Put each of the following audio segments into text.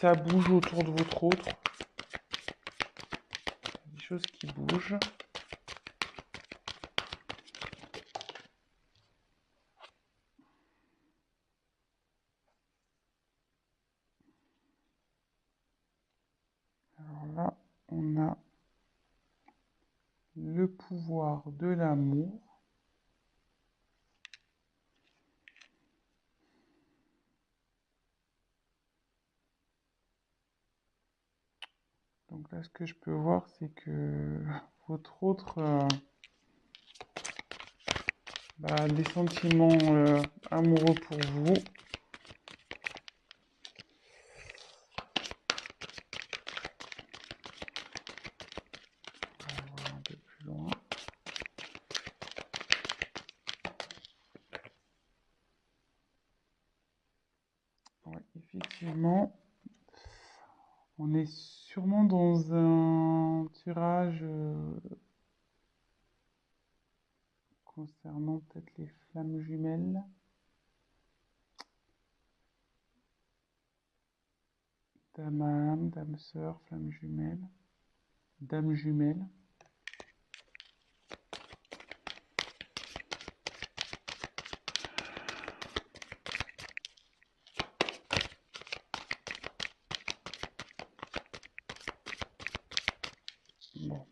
ça bouge autour de votre autre. Des choses qui bougent. Alors là, on a le pouvoir de l'amour. Donc là, ce que je peux voir, c'est que votre autre a des sentiments amoureux pour vous. On va voir un peu plus loin. Ouais, effectivement, on est sûrement dans un tirage concernant peut-être les flammes jumelles. Dame à âme, dame sœur, flamme jumelle, dame jumelle. Bon,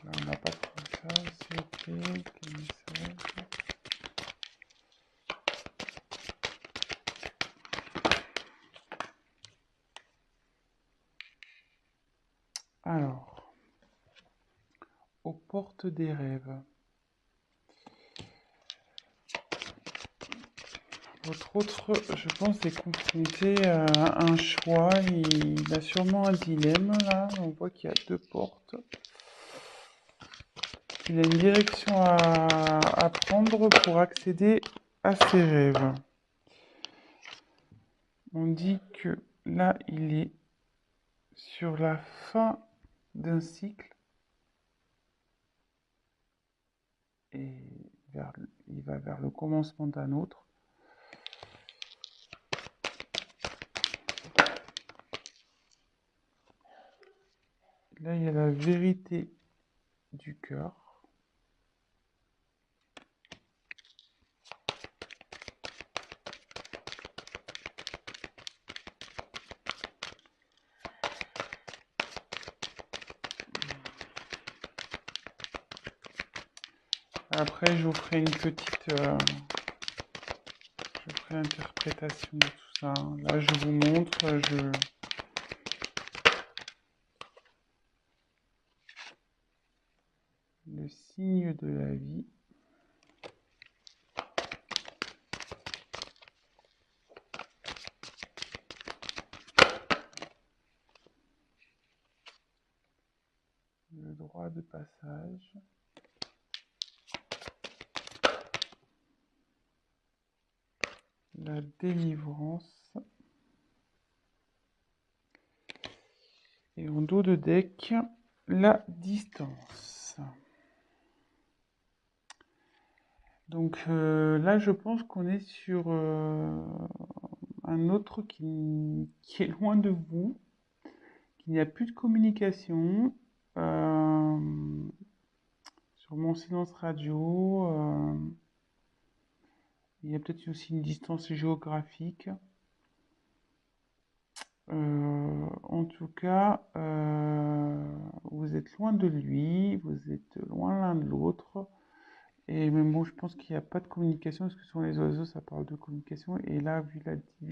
là on n'a pas trop ça, c'est ok, quel message. Alors, aux portes des rêves. Votre autre, je pense, est confronté à un choix. Il a sûrement un dilemme, là. On voit qu'il y a deux portes. Il a une direction à prendre pour accéder à ses rêves. On dit que là, il est sur la fin d'un cycle et il va vers le commencement d'un autre. Là, il y a la vérité du cœur. Après, je vous ferai une petite interprétation de tout ça. Là, je vous montre, le signe de la vie. Le droit de passage. La délivrance. Et en dos de deck, la distance. Donc là, je pense qu'on est sur un autre qui est loin de vous, qu'il n'y a plus de communication. Sur mon silence radio, il y a peut-être aussi une distance géographique. En tout cas, vous êtes loin de lui, vous êtes loin l'un de l'autre. Et même bon, je pense qu'il n'y a pas de communication, parce que sur les oiseaux, ça parle de communication. Et là, vu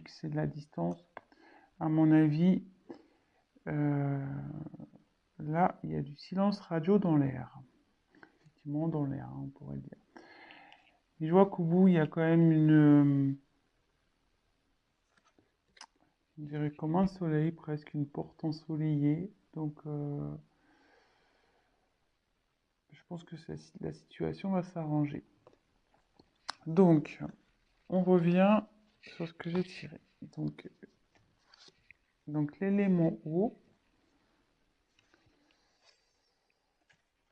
que c'est de la distance, à mon avis, là, il y a du silence radio dans l'air. Effectivement, dans l'air, on pourrait le dire. Et je vois qu'au bout, il y a quand même on dirait comme un soleil, presque une porte ensoleillée. Donc, je pense que la situation va s'arranger. Donc, on revient sur ce que j'ai tiré. Donc l'élément eau,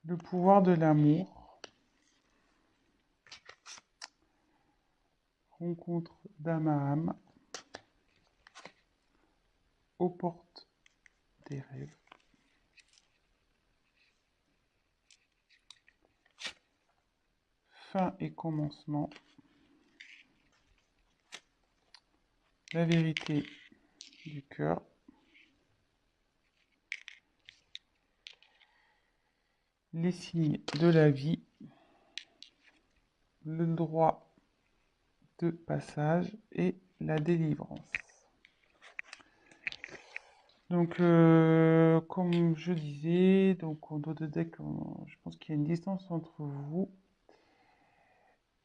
le pouvoir de l'amour, rencontre d'âme à âme, aux portes des rêves. Fin et commencement. La vérité du cœur. Les signes de la vie. Le droit de passage et la délivrance. Donc, comme je disais, donc en dos de deck, je pense qu'il y a une distance entre vous.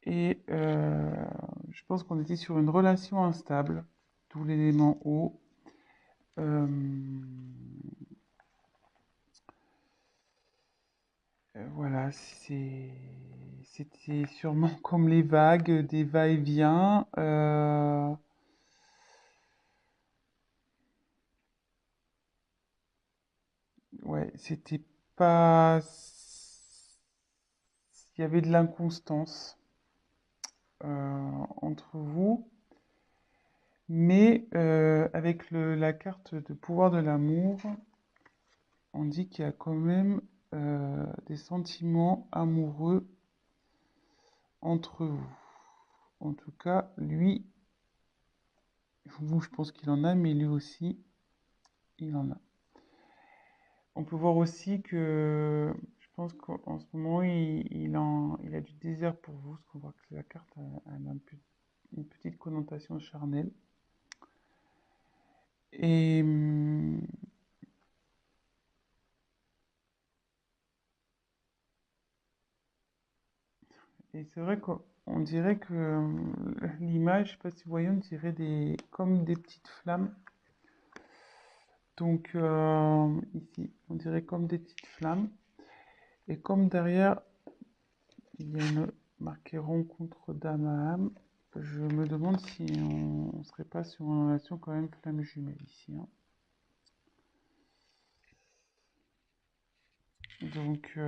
Et je pense qu'on était sur une relation instable, d'où l'élément eau. Voilà, c'était sûrement comme les vagues, des va-et-vient. Ouais, c'était pas. Il y avait de l'inconstance entre vous, mais avec la carte de pouvoir de l'amour, on dit qu'il y a quand même des sentiments amoureux entre vous. En tout cas, lui, vous, je pense qu'il en a, mais lui aussi, il en a. On peut voir aussi que je pense qu'en ce moment, il a du désir pour vous, parce qu'on voit que la carte a une petite connotation charnelle. Et, et c'est vrai qu'on dirait que l'image, je sais pas si vous voyez, on dirait comme des petites flammes. Donc ici, on dirait comme des petites flammes. Et comme derrière, il y a une marquée rencontre d'âme à âme, je me demande si on ne serait pas sur une relation quand même flamme jumelle ici. Hein. Donc,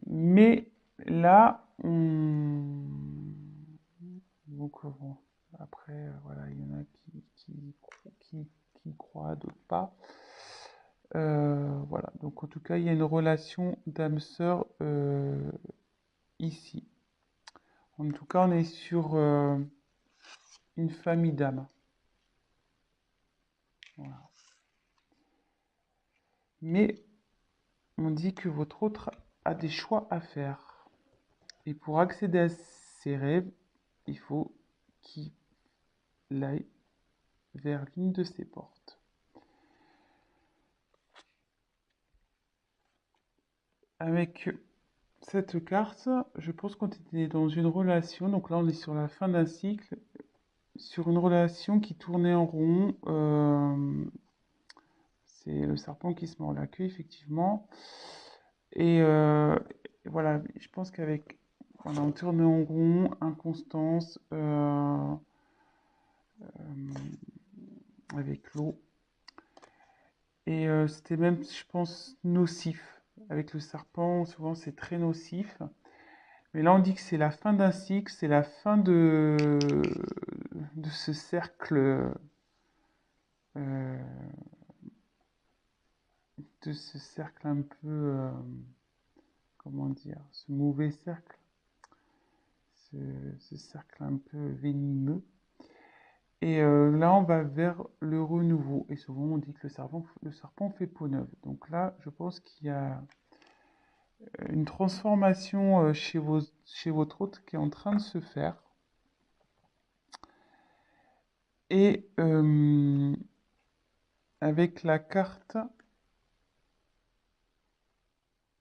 mais là, donc bon, après, voilà, il y en a qui croient, d'autres pas. Voilà, donc en tout cas, il y a une relation d'âme-sœur ici. En tout cas, on est sur une famille d'âmes. Voilà. Mais on dit que votre autre a des choix à faire. Et pour accéder à ses rêves, il faut qu'il aille vers l'une de ses portes. Avec cette carte, je pense qu'on était dans une relation, donc là on est sur la fin d'un cycle, sur une relation qui tournait en rond. C'est le serpent qui se mord la queue, effectivement. Et voilà, je pense qu'avec, voilà, on tourne en rond, inconstance, avec l'eau. Et c'était même, je pense, nocif. Avec le serpent, souvent c'est très nocif. Mais là, on dit que c'est la fin d'un cycle, c'est la fin de ce cercle, euh, de ce cercle un peu, comment dire, ce mauvais cercle, ce, ce cercle un peu venimeux. Et là, on va vers le renouveau. Et souvent, on dit que le serpent fait peau neuve. Donc là, je pense qu'il y a une transformation chez votre hôte qui est en train de se faire. Et avec la carte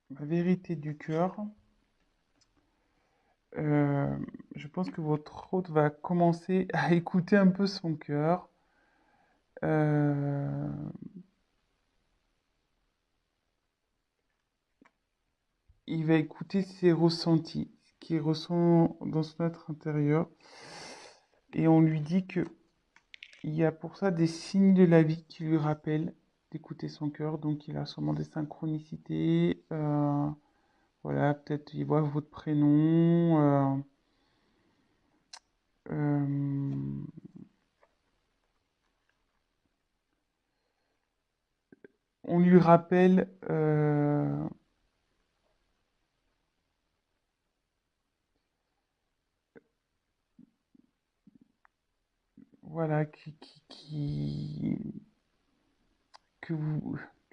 La vérité du cœur, euh, je pense que votre hôte va commencer à écouter un peu son cœur. Euh, il va écouter ses ressentis, ce qu'il ressent dans son être intérieur. Et on lui dit que il y a pour ça des signes de la vie qui lui rappellent d'écouter son cœur. Donc il a sûrement des synchronicités. Voilà, peut-être il voit votre prénom. Euh, on lui rappelle voilà, que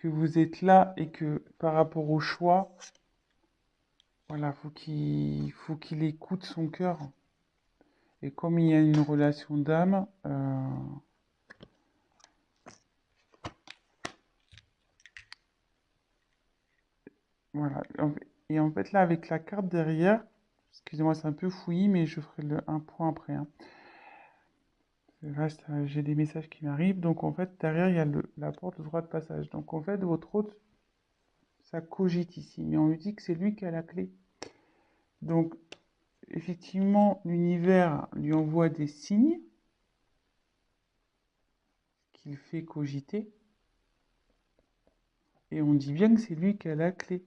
que vous êtes là et que par rapport au choix, voilà, faut qu'il écoute son cœur. Et comme il y a une relation d'âme, voilà. Et en fait, là, avec la carte derrière, excusez-moi, c'est un peu fouillis, mais je ferai un point après, hein. Là, j'ai des messages qui m'arrivent. Donc, en fait, derrière, il y a la porte, le droit de passage. Donc, en fait, votre hôte, ça cogite ici. Mais on lui dit que c'est lui qui a la clé. Donc, effectivement, l'univers lui envoie des signes qu'il fait cogiter. Et on dit bien que c'est lui qui a la clé.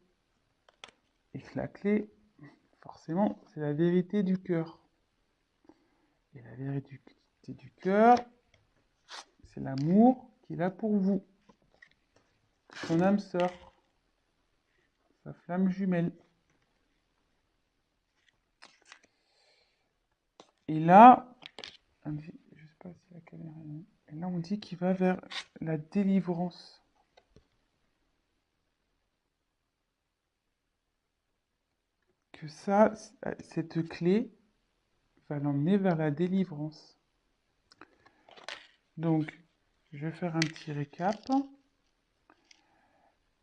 Et que la clé, forcément, c'est la vérité du cœur. Et la vérité du cœur, c'est l'amour qu'il a pour vous. Son âme sœur, sa flamme jumelle. Et là, je ne sais pas si la caméra est... Et là, on dit qu'il va vers la délivrance. Que ça, cette clé va l'emmener vers la délivrance. Donc, je vais faire un petit récap.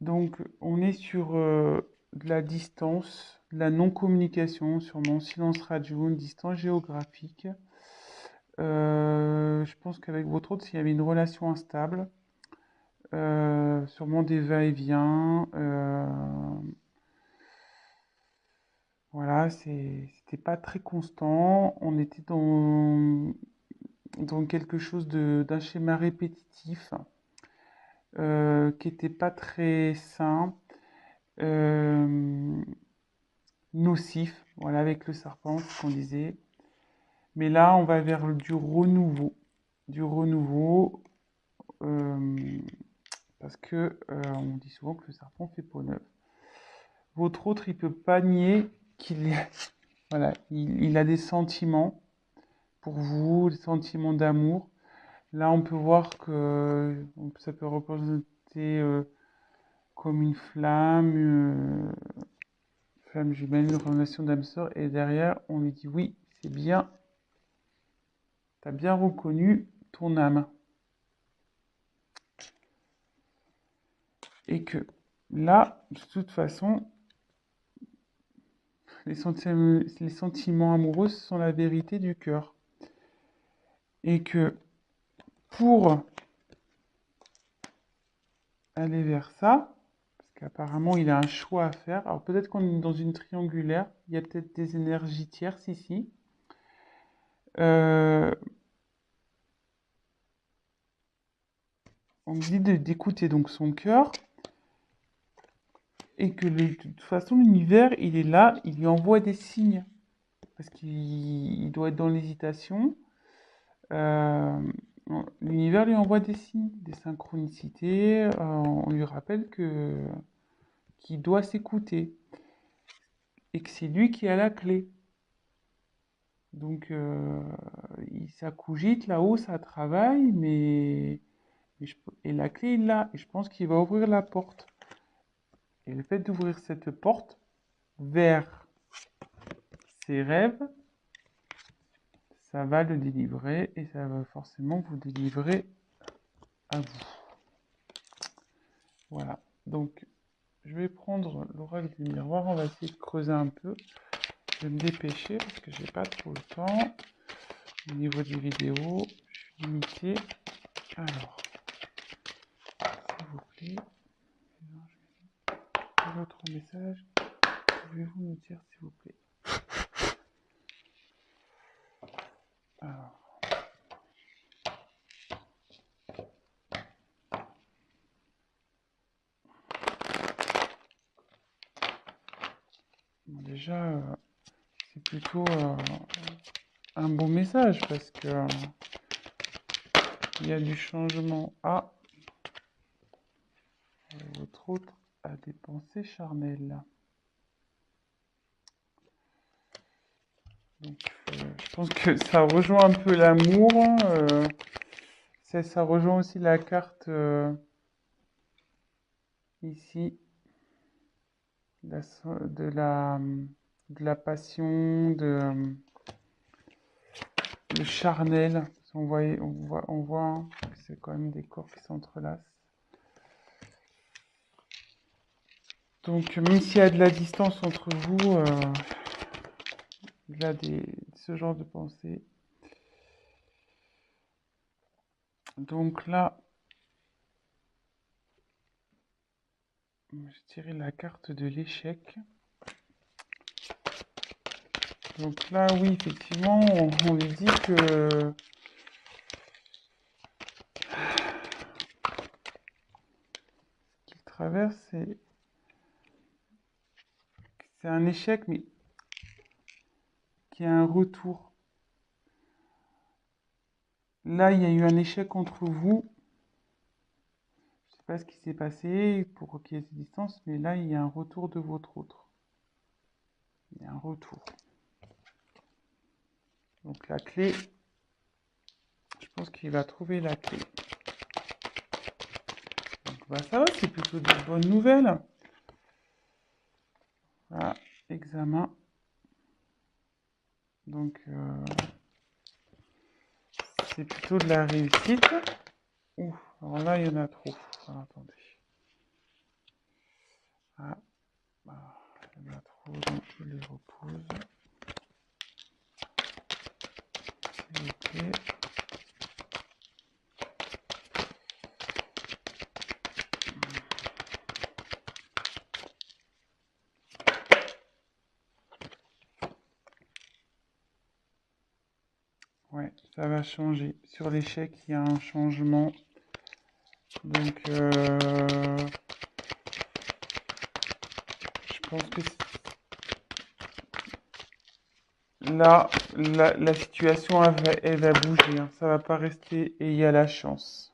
Donc, on est sur de la distance, de la non-communication, sûrement silence radio, une distance géographique. Je pense qu'avec votre autre, s'il y avait une relation instable, sûrement des va-et-vient. Voilà, c'était pas très constant. On était dans quelque chose d'un schéma répétitif qui était pas très sain, nocif. Voilà, avec le serpent, ce qu'on disait. Mais là, on va vers du renouveau. Du renouveau. Parce que on dit souvent que le serpent fait peau neuve. Votre autre, il peut pas nier qu'il est, voilà, il a des sentiments pour vous, des sentiments d'amour. Là, on peut voir que ça peut représenter comme une flamme jumelle, une relation d'âme sœur. Et derrière, on lui dit oui, c'est bien, t'as bien reconnu ton âme. Et que là, de toute façon, les sentiments amoureux sont la vérité du cœur. Et que pour aller vers ça, parce qu'apparemment il a un choix à faire, alors peut-être qu'on est dans une triangulaire, il y a peut-être des énergies tierces ici. On dit d'écouter donc son cœur, et que de toute façon l'univers il est là, il lui envoie des signes, parce qu'il doit être dans l'hésitation. L'univers lui envoie des signes, des synchronicités, on lui rappelle qu'il doit s'écouter, et que c'est lui qui a la clé. Donc, ça cogite là-haut, ça travaille, et la clé est là. Et je pense qu'il va ouvrir la porte. Et le fait d'ouvrir cette porte vers ses rêves, ça va le délivrer et ça va forcément vous délivrer à vous. Voilà. Donc, je vais prendre l'oracle du miroir. On va essayer de creuser un peu. Je vais me dépêcher parce que j'ai pas trop le temps. Au niveau des vidéos, je suis limité. Alors, s'il vous plaît. Votre message, pouvez-vous nous dire s'il vous plaît? Alors. Bon, déjà, c'est plutôt un bon message parce que il y a du changement. Ah, votre autre a des pensées charnelles. Donc, je pense que ça rejoint un peu l'amour. Ça rejoint aussi la carte ici de la passion, le charnel. On voit hein, que c'est quand même des corps qui s'entrelacent. Donc, même s'il y a de la distance entre vous, il y a ce genre de pensée. Donc là, je tirais la carte de l'échec. Donc là, oui, effectivement, on lui dit que ce qu'il traverse, c'est un échec, mais qui a un retour. Là, il y a eu un échec entre vous. Je ne sais pas ce qui s'est passé pour qu'il y ait cette distance, mais là, il y a un retour de votre autre. Il y a un retour. Donc la clé, je pense qu'il va trouver la clé. Donc bah, ça va, c'est plutôt de bonnes nouvelles. Voilà, examen. Donc c'est plutôt de la réussite. Ouh, alors là, il y en a trop. Alors, attendez. Ah, bah, il y en a trop, donc je les repose. S'il vous plaît. Ouais, ça va changer. Sur l'échec, il y a un changement. Donc, je pense que là, la situation, elle va bouger. Hein. Ça va pas rester et il y a la chance.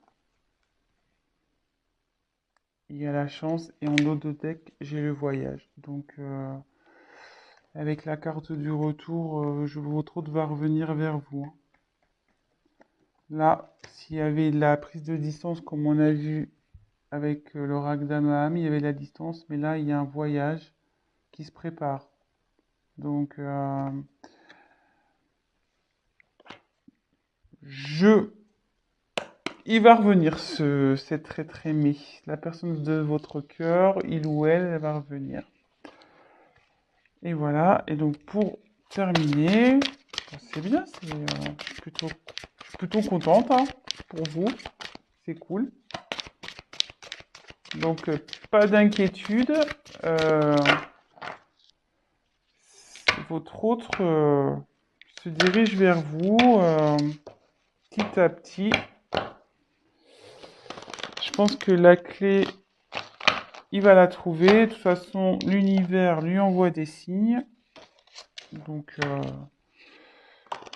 Il y a la chance et en dos de deck, j'ai le voyage. Donc, avec la carte du retour, votre autre va revenir vers vous. Hein. Là, s'il y avait la prise de distance, comme on a vu avec le Ragdamaham, il y avait la distance, mais là, il y a un voyage qui se prépare. Donc, il va revenir, cet être aimé. La personne de votre cœur, il ou elle va revenir. Et voilà. Et donc, pour terminer, c'est bien, je suis plutôt contente hein, pour vous. C'est cool. Donc, pas d'inquiétude. Votre autre se dirige vers vous petit à petit. Je pense que la clé, il va la trouver. De toute façon, l'univers lui envoie des signes. Donc,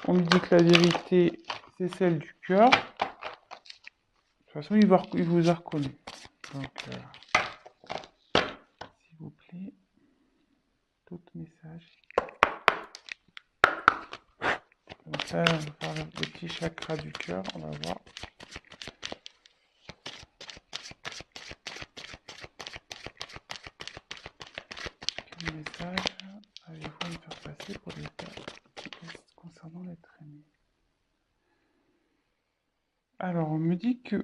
on lui dit que la vérité, c'est celle du cœur. De toute façon, il vous a reconnu. Donc, s'il vous plaît, d'autres messages. Comme ça, on va faire le petit chakra du cœur. On va voir. Quel message avez-vous à me faire passer pour les tests concernant l'être aimé? Alors, on me dit que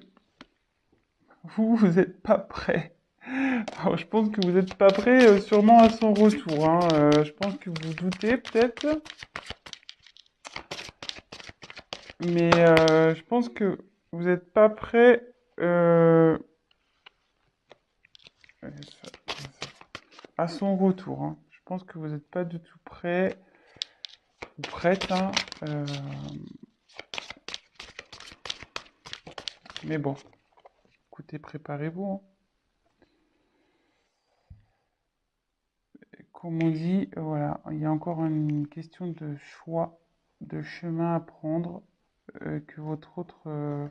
vous n'êtes pas prêt. Alors, je pense que vous n'êtes pas prêt sûrement à son retour. Hein. Je pense que vous doutez peut-être. Mais je pense que vous n'êtes pas prêt à son retour. Hein. Je pense que vous n'êtes pas du tout prêt ou prête. Hein. Mais bon, écoutez, préparez-vous. Hein. Comme on dit, voilà, il y a encore une question de choix, de chemin à prendre, que votre autre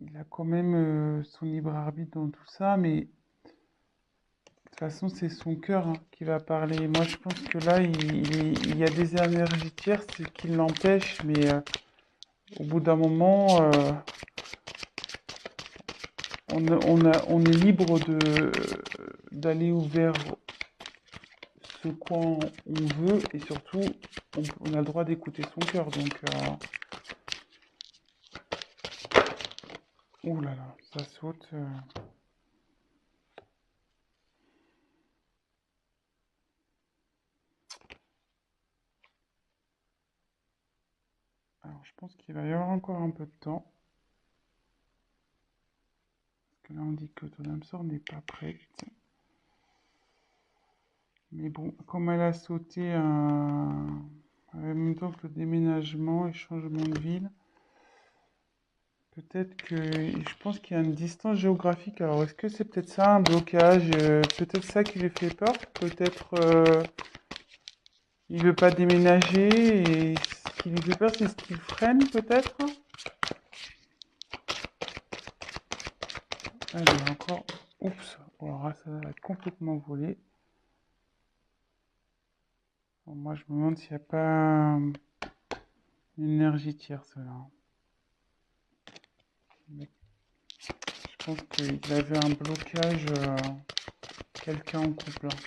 il a quand même son libre arbitre dans tout ça, mais de toute façon, c'est son cœur hein, qui va parler. Moi, je pense que là, il y a des énergies tierces qui l'empêchent, mais au bout d'un moment, on est libre d'aller vers ce quoi on veut et surtout, on a le droit d'écouter son cœur. Donc, ouh là là, ça saute. Alors, je pense qu'il va y avoir encore un peu de temps. Parce que là, on dit que ton âme sœur n'est pas prête. Mais bon, comme elle a sauté en même temps que le déménagement et changement de ville, peut-être que je pense qu'il y a une distance géographique. Alors, est-ce que c'est peut-être ça, un blocage? Peut-être ça qui lui fait peur? Peut-être il veut pas déménager et ce qui lui fait peur, c'est ce qui le freine, peut-être? Ah, il y a encore. Oups, alors là, ça va être complètement volé. Bon, moi, je me demande s'il n'y a pas une énergie tierce là. Mais je pense qu'il avait un blocage, quelqu'un en couple, hein.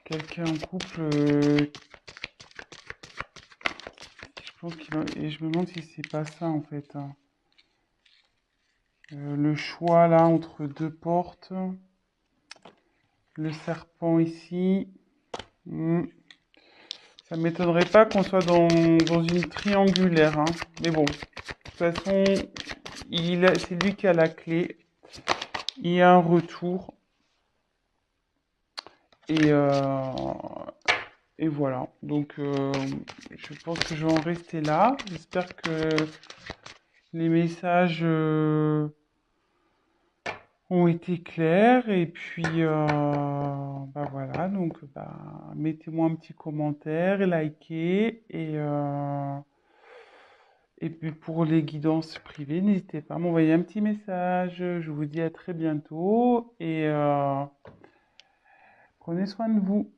Quelqu'un en couple, je pense qu'il va... Et je me demande si c'est pas ça en fait, hein. Le choix là entre deux portes, le serpent ici. Ça m'étonnerait pas qu'on soit dans une triangulaire, hein. Mais bon, de toute façon, c'est lui qui a la clé. Il y a un retour. Et, et voilà. Donc, je pense que je vais en rester là. J'espère que les messages ont été clairs. Et puis, bah voilà. Donc, bah, mettez-moi un petit commentaire, likez. Et puis pour les guidances privées, n'hésitez pas à m'envoyer un petit message. Je vous dis à très bientôt et prenez soin de vous.